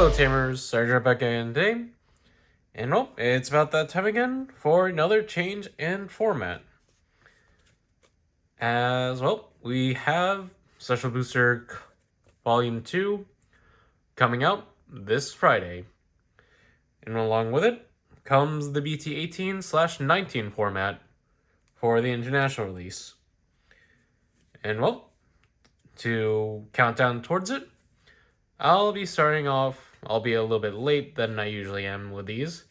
Hello Tamers, Sergeant back again today, and well, it's about that time again for another change in format. As well, we have Special Booster Volume 2 coming out this Friday. And along with it comes the BT18/19 format for the international release. And well, to count down towards it, I'll be starting off, I'll be a little bit late than I usually am with these,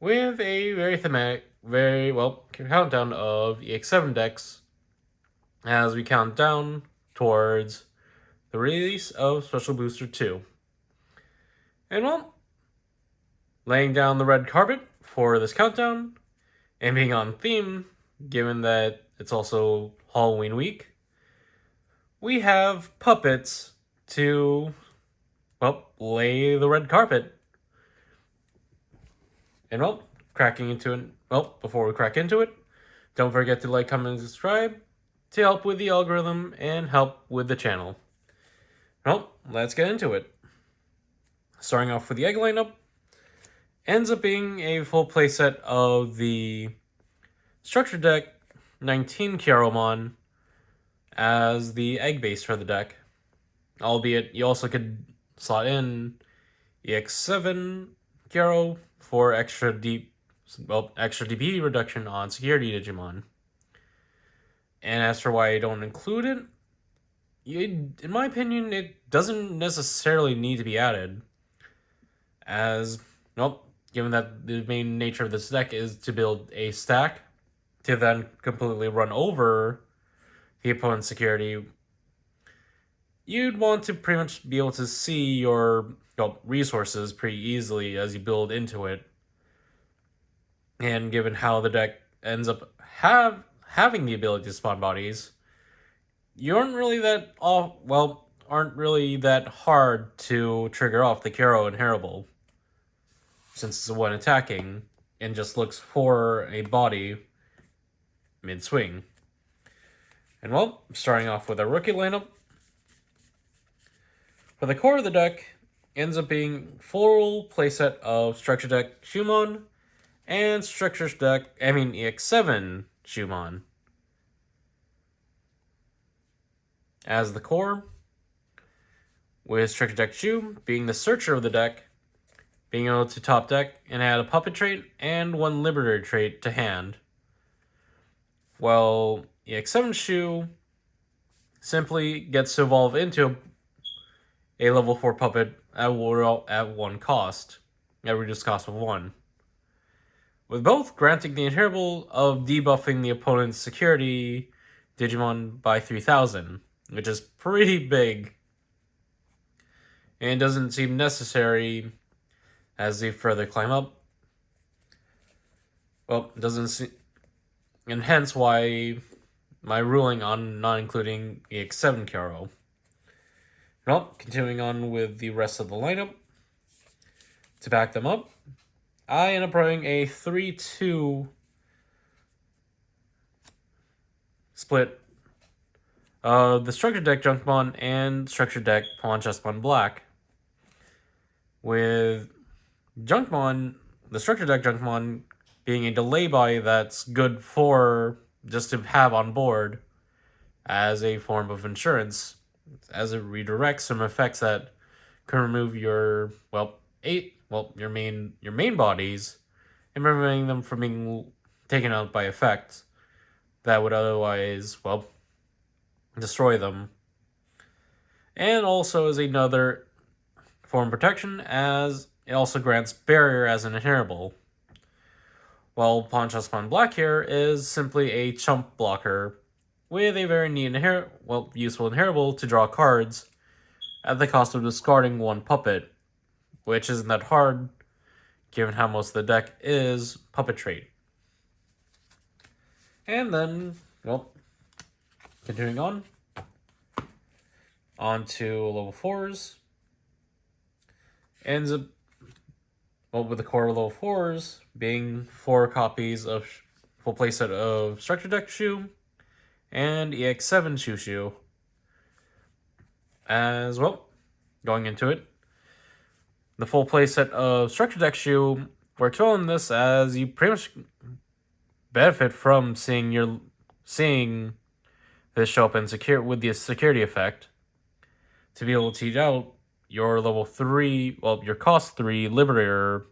with a very thematic, very well countdown of EX7 decks as we count down towards the release of Special Booster 2. And well, laying down the red carpet for this countdown and being on theme, given that it's also Halloween week, we have puppets to, well, lay the red carpet. And well, cracking into it, well, before we crack into it, don't forget to like, comment, and subscribe to help with the algorithm and help with the channel. Well, let's get into it. Starting off with the egg lineup, ends up being a full playset of the structure deck 19 Kyaromon as the egg base for the deck. Albeit, you also could slot in EX7 Kyaro for extra DP reduction on security Digimon. And as for why I don't include it, in my opinion, it doesn't necessarily need to be added. As, well, given that the main nature of this deck is to build a stack to then completely run over the opponent's security, you'd want to pretty much be able to see your resources pretty easily as you build into it. And given how the deck ends up having the ability to spawn bodies, you aren't really that hard to trigger off the Kyaro inheritable, since it's the one attacking and just looks for a body mid-swing. And well, starting off with a rookie lineup, for the core of the deck, ends up being full playset of Structure Deck Shumon and EX7 Shumon. As the core, with Structure Deck Shu being the searcher of the deck, being able to top deck and add a puppet trait and one liberator trait to hand. While EX7 Shu simply gets to evolve into a level 4 puppet at one cost, at reduced cost of 1. With both granting the inheritable of debuffing the opponent's security Digimon by 3,000, which is pretty big, and doesn't seem necessary as they further climb up. Well, it doesn't seem, and hence why my ruling on not including EX7 Kyaro. Well, continuing on with the rest of the lineup, to back them up, I end up running a 3-2 split of the Structure Deck Junkmon and Structure Deck Pawn Black. With Junkmon, the Structure Deck Junkmon being a delay buy that's good for just to have on board as a form of insurance, as it redirects some effects that can remove your your main bodies and preventing them from being taken out by effects that would otherwise destroy them. And also as another form of protection, as it also grants barrier as an inheritable. While Pawn Black here is simply a chump blocker with a very neat useful inheritable to draw cards at the cost of discarding one puppet, which isn't that hard given how most of the deck is puppet trait. And then, continuing on to level 4s, ends up with the core level 4s being 4 copies of full playset of Structure Deck Shu and EX7 Shu. As well, going into it, The full playset of Structure Deck Shoe works well in this, as you pretty much benefit from seeing this show up in with the security effect to be able to teach out your level 3, well, your cost 3 Liberator.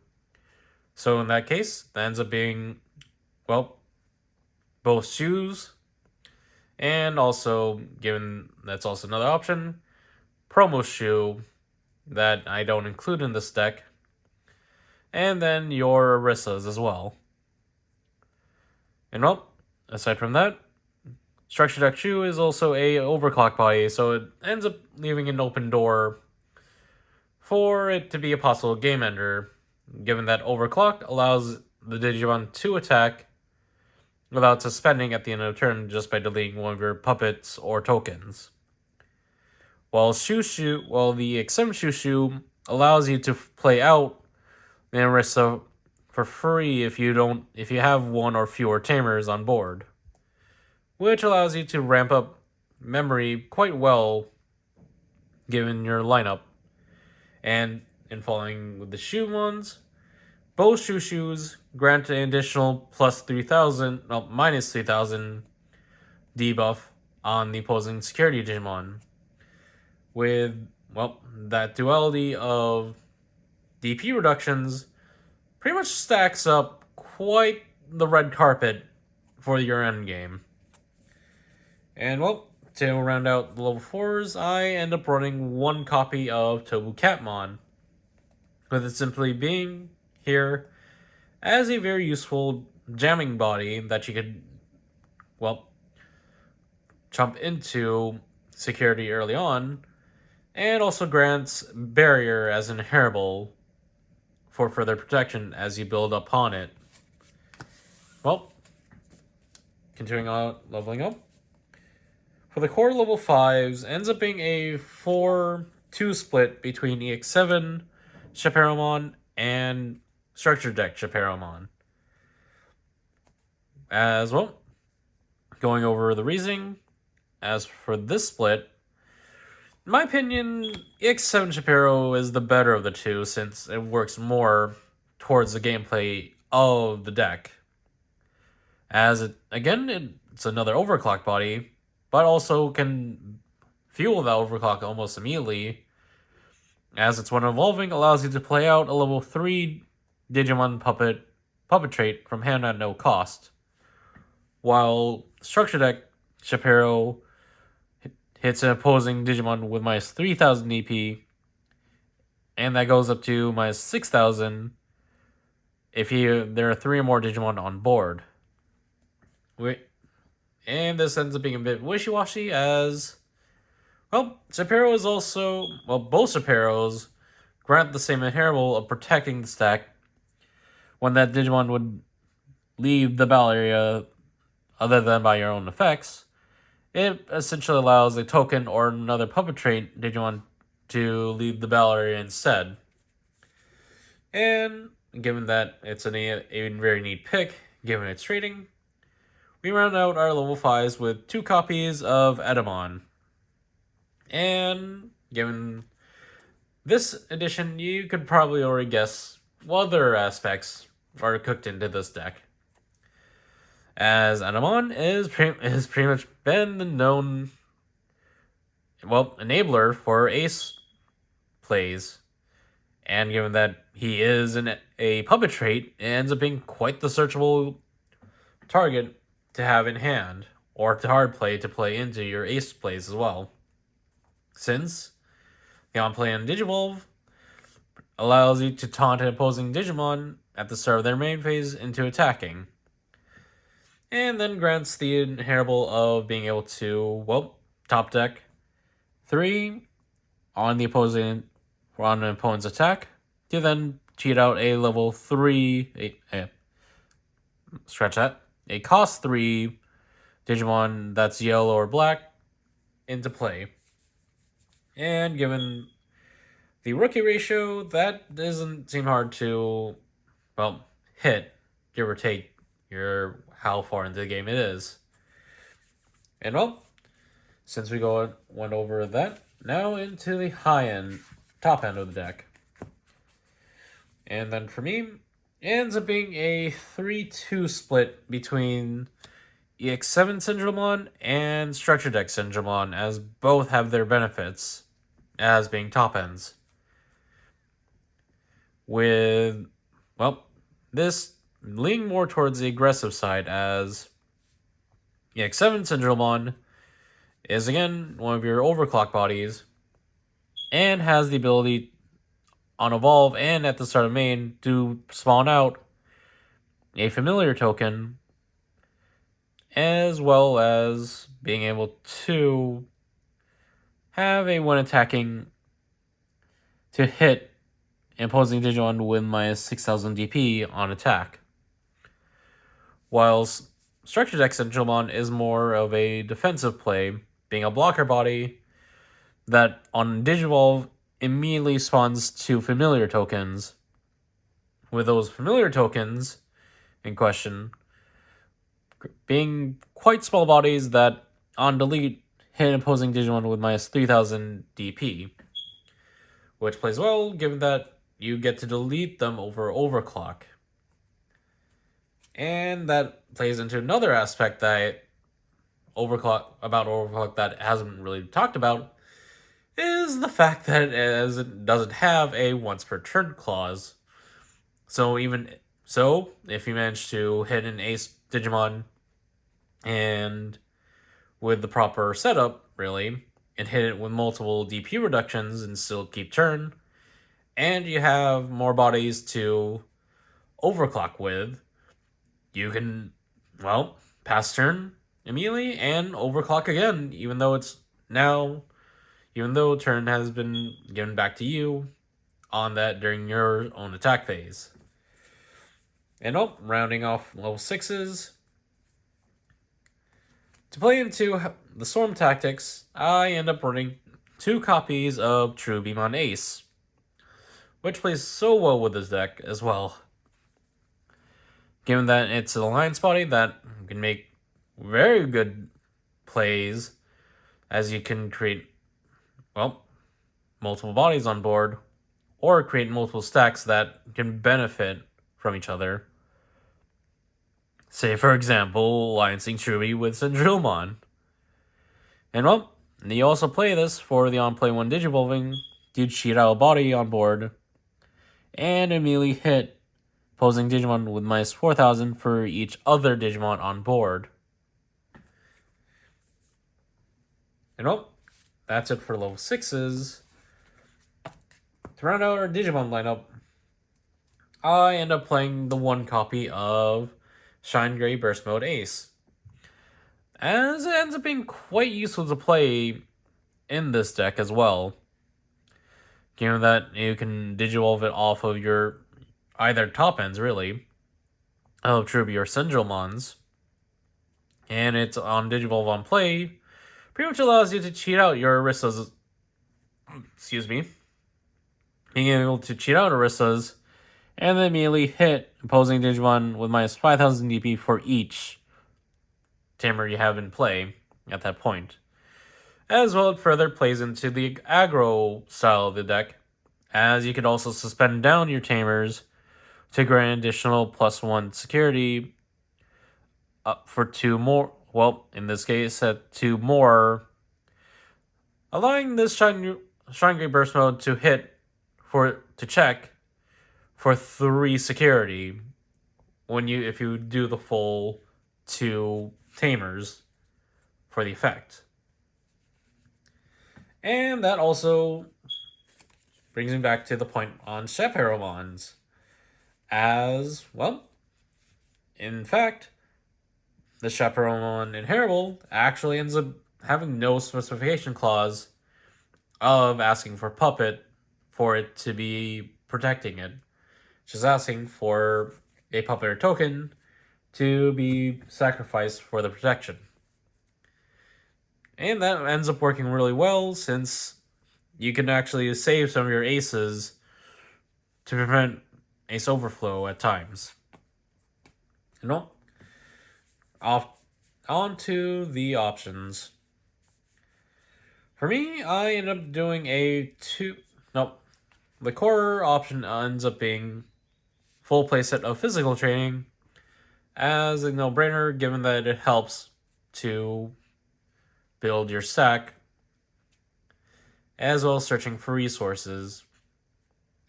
So in that case, that ends up being, well, both shoes, and also, given that's also another option, promo shoe that I don't include in this deck, and then your Arisas as well. And well, aside from that, Structure Deck Shoe is also a overclock body, so it ends up leaving an open door for it to be a possible game ender, given that overclock allows the Digimon to attack without suspending at the end of the turn just by deleting one of your puppets or tokens. While the EX7 Shushu allows you to play out the Arisa for free if you have one or fewer tamers on board, which allows you to ramp up memory quite well given your lineup. And in following with the shoe ones, both shoes grant an additional minus 3,000 debuff on the opposing security Digimon, with, well, that duality of DP reductions pretty much stacks up quite the red carpet for your endgame. And, well, to round out the level 4s, I end up running one copy of Tobu Catmon, with it simply being here as a very useful jamming body that you could, well, jump into security early on, and also grants barrier as inheritable for further protection as you build upon it. Well, continuing on leveling up. For the core level 5s, ends up being a 4-2 split between EX7 Chaperomon and Structure Deck Chaperomon. As well, going over the reasoning, as for this split, in my opinion, EX7 Shapiro is the better of the two, since it works more towards the gameplay of the deck. As it's another overclock body, but also can fuel that overclock almost immediately, as its one evolving allows you to play out a level 3 Digimon puppet trait from hand at no cost, while Structure Deck Shapiro hits an opposing Digimon with minus 3,000 EP, and that goes up to minus 6,000 if there are 3 or more Digimon on board. And this ends up being a bit wishy-washy, as, well, Shapiro is also, well, both Shapiros grant the same inheritable of protecting the stack when that Digimon would leave the battle area other than by your own effects. It essentially allows a token or another puppet trait Digimon to leave the battle area instead. And given that it's a very neat pick, given its rating, we round out our level 5s with 2 copies of Edamon. And given this edition, you could probably already guess what other aspects are cooked into this deck, as Edamon is pretty much been the known, well, enabler for ace plays, and given that he is a puppet trait, it ends up being quite the searchable target to have in hand, or to hard play to play into your ace plays as well, since the on-play on Digivolve allows you to taunt an opposing Digimon at the start of their main phase into attacking, and then grants the inheritable of being able to, well, top deck 3 on an opponent's attack to then cheat out a level 3, a cost 3 Digimon that's yellow or black into play. And given the rookie ratio, that doesn't seem hard to, well, hit, give or take how far into the game it is. And, well, since we went over that, now into the top end of the deck. And then for me, it ends up being a 3-2 split between EX7 Syndromon and Structure Deck Syndromon, as both have their benefits as being top ends. With, well, this leaning more towards the aggressive side, as EX7 Syndromon is again one of your overclock bodies and has the ability on evolve and at the start of main to spawn out a familiar token, as well as being able to have a when attacking to hit imposing Digimon with minus 6000 DP on attack. Whilst Structure Deck Digimon is more of a defensive play, being a blocker body that on Digivolve immediately spawns 2 familiar tokens, with those familiar tokens in question being quite small bodies that on delete hit opposing Digimon with minus 3000 DP, which plays well given that you get to delete them over overclock. And that plays into another aspect that overclock that hasn't really talked about, is the fact that as it doesn't have a once per turn clause. So if you manage to hit an ace Digimon and with the proper setup, really, and hit it with multiple DP reductions and still keep turn, and you have more bodies to overclock with, you can, well, pass turn immediately and overclock again, even though turn has been given back to you on that during your own attack phase. And rounding off level 6s. To play into the Storm Tactics, I end up running 2 copies of True Beam on Ace, which plays so well with this deck as well. Given that it's an alliance body that can make very good plays, as you can create, multiple bodies on board, or create multiple stacks that can benefit from each other. Say, for example, alliancing Truby with Syndromon. And you also play this for the on-play 1 Digivolving to cheat out a body on board, and immediately hit opposing Digimon with minus 4000 for each other Digimon on board. And that's it for level 6s. To round out our Digimon lineup, I end up playing the 1 copy of Shine Gray Burst Mode Ace, as it ends up being quite useful to play in this deck as well, given that you can Digivolve it off of your either top ends, really, of Truby or Syndromons, and it's on Digivolve on play, pretty much allows you to cheat out your Aristas, being able to cheat out Aristas, and then immediately hit opposing Digimon with minus 5000 DP for each tamer you have in play at that point. As well, it further plays into the aggro style of the deck, as you could also suspend down your tamers to grant additional +1 security up for 2 more. Well, in this case, at 2 more, allowing this Shine Gray Burst Mode to check for 3 security if you do the full 2 tamers for the effect. And that also brings me back to the point on Chaperomons. As, in fact, the Chaperomon Inheritable actually ends up having no specification clause of asking for Puppet for it to be protecting it. Just asking for a Puppet or token to be sacrificed for the protection. And that ends up working really well, since you can actually save some of your aces to prevent ace overflow at times. On to the options. For me, I end up doing the core option ends up being full playset of physical training as a no-brainer, given that it helps to build your stack, as well as searching for resources.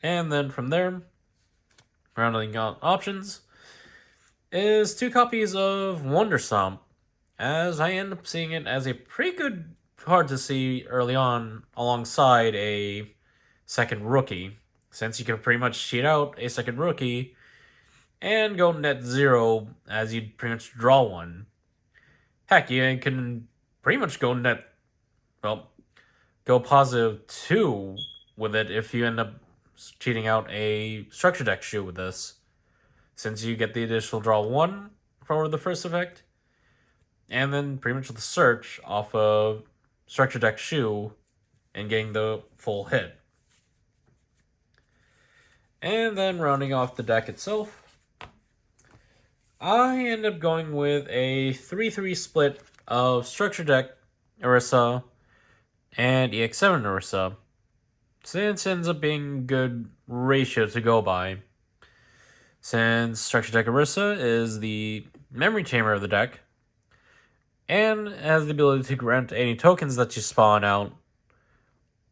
And then from there, rounding out options, is 2 copies of Wonder Stomp, as I end up seeing it as a pretty good card to see early on alongside a second rookie, since you can pretty much cheat out a second rookie and go net 0 as you pretty much draw one. Heck, you can pretty much go go positive 2 with it if you end up cheating out a structure deck shoe with this, since you get the additional draw 1 for the first effect, and then pretty much the search off of structure deck shoe and getting the full hit. And then rounding off the deck itself, I end up going with a 3-3 split of structure deck Orisa and EX7 Orisa, since it ends up being a good ratio to go by. Since structure deck Orisa is the memory chamber of the deck, and has the ability to grant any tokens that you spawn out,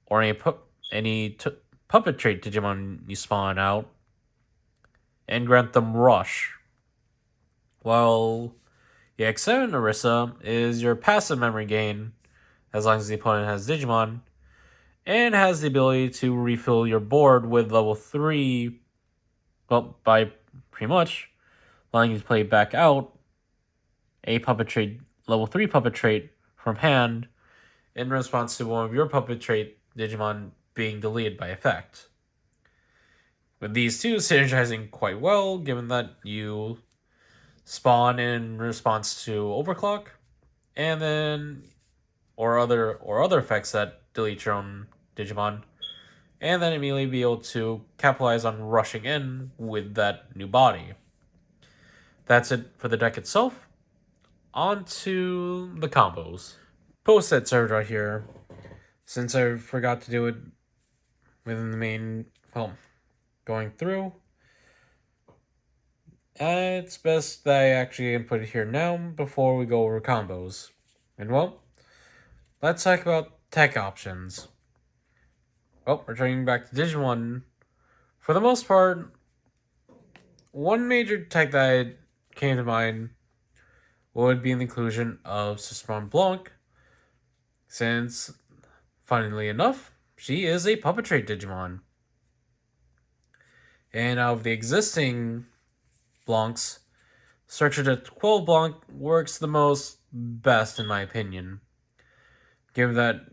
or any puppet trait Digimon you spawn out, and grant them rush. While the EX7 Orisa is your passive memory gain, as long as the opponent has Digimon, and has the ability to refill your board with level 3, well, by pretty much allowing you to play back out a puppet trait, level 3 puppet trait from hand in response to one of your puppet trait Digimon being deleted by effect. With these two synergizing quite well, given that you spawn in response to overclock, and then or other effects that delete your own Digimon, and then immediately be able to capitalize on rushing in with that new body. That's it for the deck itself. On to the combos. Post set served right here, since I forgot to do it within the main, going through. It's best that I actually input it here now before we go over combos. And let's talk about tech options. Returning back to Digimon, for the most part, one major tech that came to mind would be the inclusion of Suspend Blanc, since, funnily enough, she is a puppet trait Digimon. And out of the existing Blancs, Structure Deck 12 Blanc works the best in my opinion. Given that,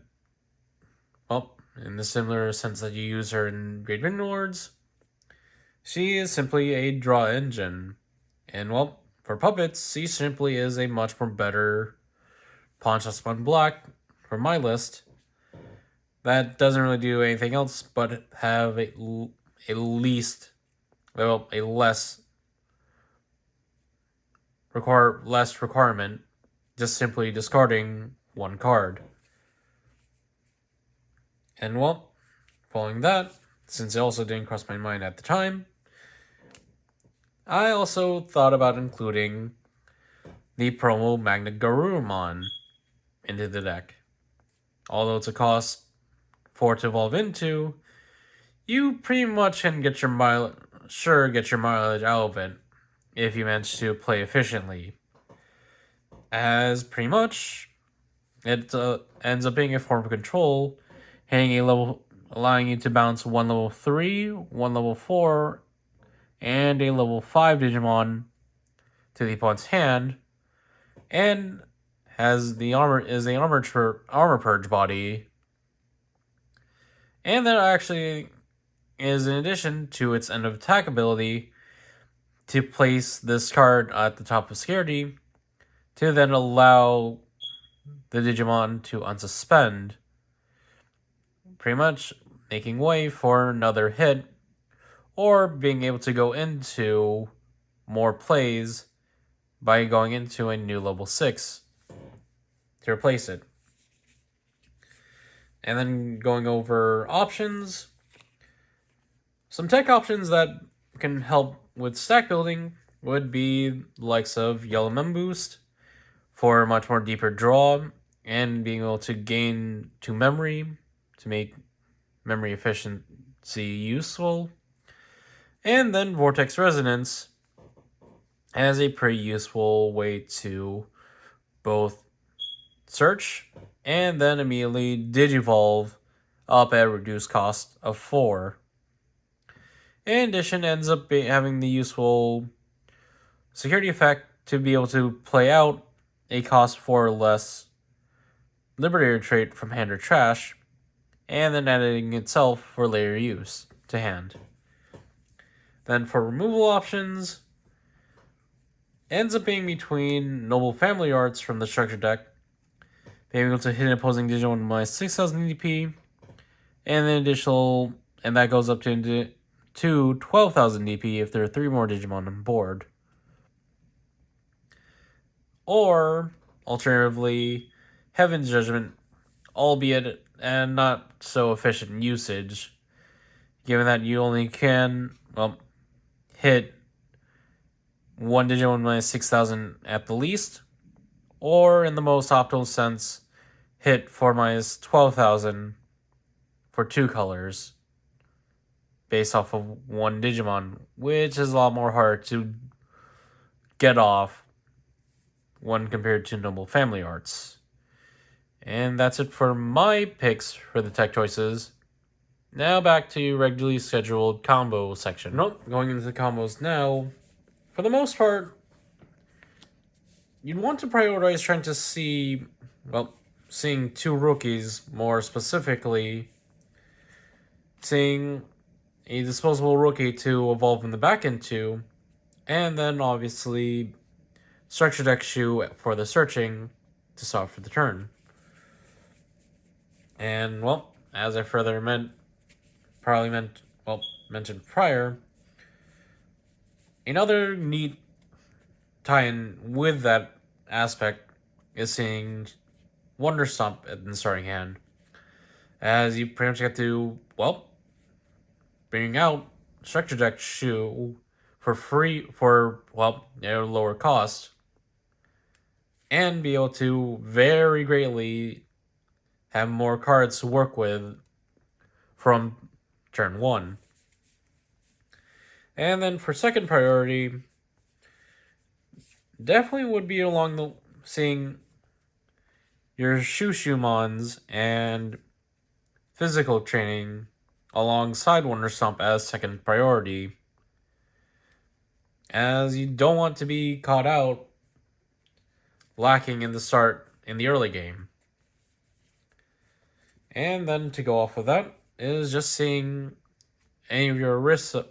in the similar sense that you use her in Great Minion Lords, she is simply a draw engine. And for puppets, she simply is a much more better Pawn Shot Spun Black for my list. That doesn't really do anything else but have a less requirement, just simply discarding one card. And following that, since it also didn't cross my mind at the time, I also thought about including the promo Magna Garurumon into the deck. Although it's a cost 4 to evolve into, you pretty much can get your mileage out of it if you manage to play efficiently. As pretty much it ends up being a form of control, allowing you to bounce one level 3, one level 4, and a level 5 Digimon to the opponent's hand, and has the armor purge body, and that actually is in addition to its end of attack ability to place this card at the top of Scaredy to then allow the Digimon to unsuspend, pretty much making way for another hit, or being able to go into more plays by going into a new level 6 to replace it. And then going over options, some tech options that can help with stack building would be the likes of Yellow Mem Boost for a much more deeper draw and being able to gain 2 memory to make memory efficiency useful. And then Vortex Resonance as a pretty useful way to both search and then immediately digivolve up at reduced cost of 4. In addition, ends up having the useful security effect to be able to play out a cost 4 less Liberator trait from hand or trash, and then editing itself for later use to hand. Then for removal options, ends up being between Noble Family Arts from the Structure deck, being able to hit an opposing Digimon with my 6,000 DP, and then additional, and that goes up to 12,000 DP if there are 3 more Digimon on board. Or, alternatively, Heaven's Judgment, albeit and not so efficient in usage, given that you only can, hit 1 Digimon minus 6,000 at the least, or in the most optimal sense, hit 4 minus 12,000 for 2 colors, based off of 1 Digimon, which is a lot more hard to get off when compared to Noble Family Arts. And that's it for my picks for the tech choices. Now back to regularly scheduled combo section. Going into the combos now. For the most part, you'd want to prioritize trying to see, seeing 2 rookies, more specifically, seeing a disposable rookie to evolve in the back into, and then obviously Structure deck Shoe for the searching to stop for the turn. And, as I further mentioned prior, another neat tie-in with that aspect is seeing Wonder Stomp in the starting hand, as you pretty much get to, bring out Structure deck Shoe for free for, at a lower cost, and be able to very greatly have more cards to work with from turn 1. And then for second priority, definitely would be along the seeing your Shumons and physical training alongside Wonder Stomp as second priority, as you don't want to be caught out lacking in the early game. And then to go off of that is just seeing any of your Orisa,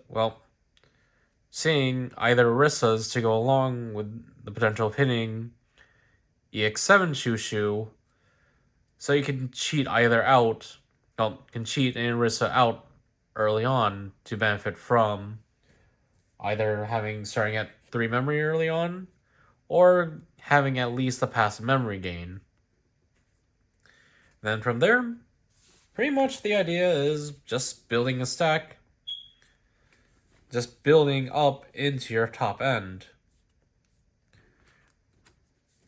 seeing either Orisas to go along with the potential of hitting EX7 Shushu, so you can cheat either out, can cheat an Orisa out early on to benefit from either starting at 3 memory early on, or having at least a passive memory gain. Then from there, pretty much the idea is just building a stack, just building up into your top end,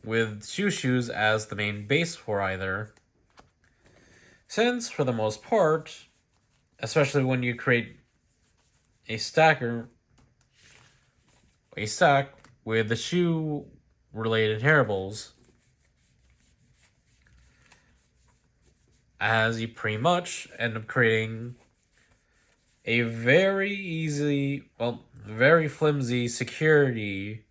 with Shushus as the main base for either. Since, for the most part, especially when you create a stack with the shoe-related inheribles, as you pretty much end up creating a very easy, very flimsy security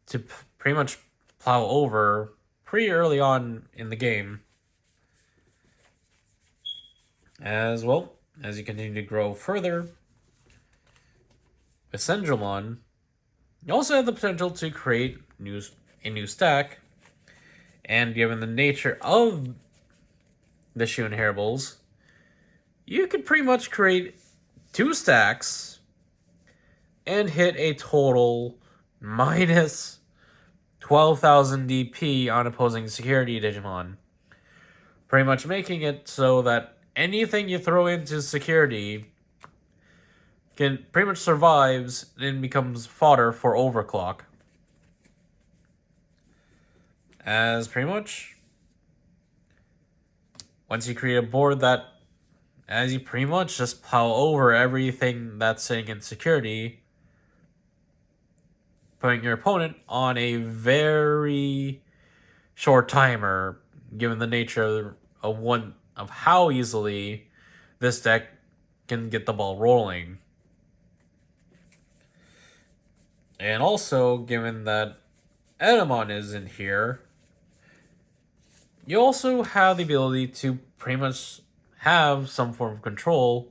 to pretty much plow over pretty early on in the game. As you continue to grow further with Sendromon, you also have the potential to create a new stack, and given the nature of the shoe inheribles, you could pretty much create 2 stacks and hit a total minus 12,000 DP on opposing security Digimon, pretty much making it so that anything you throw into security can pretty much survives and becomes fodder for overclock. As pretty much once you create a board that as you pretty much just plow over everything that's sitting in security, putting your opponent on a very short timer, given the nature of how easily this deck can get the ball rolling. And also, given that Edamon is in here, you also have the ability to pretty much have some form of control,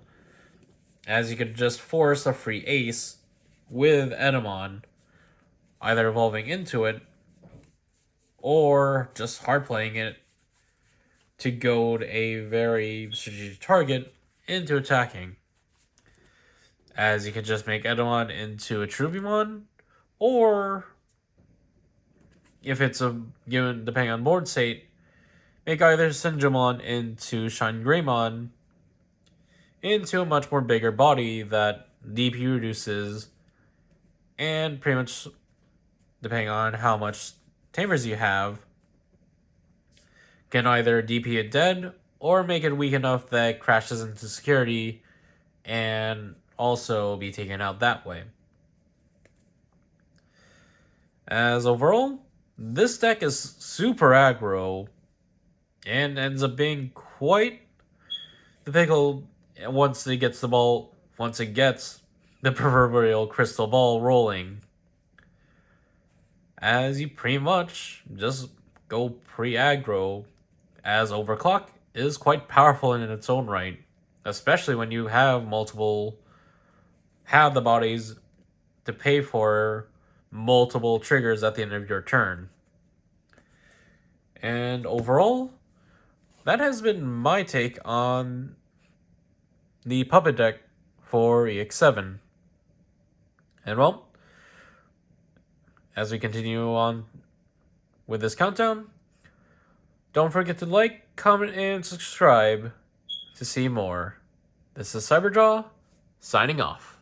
as you could just force a free ace with Edamon, either evolving into it or just hard playing it to goad a very strategic target into attacking. As you could just make Edamon into a Trubimon, or if it's a given depending on board state, make either Sinjamon into Shine Greymon into a much more bigger body that DP reduces, and pretty much depending on how much tamers you have, can either DP it dead or make it weak enough that it crashes into security and also be taken out that way. As overall, this deck is super aggro and ends up being quite the pickle once it gets the proverbial crystal ball rolling. As you pretty much just go pre-aggro, as overclock is quite powerful in its own right, especially when you have the bodies to pay for multiple triggers at the end of your turn. And overall, that has been my take on the puppet deck for EX7. And well, as we continue on with this countdown, don't forget to like, comment, and subscribe to see more. This is Cyberdraw, signing off.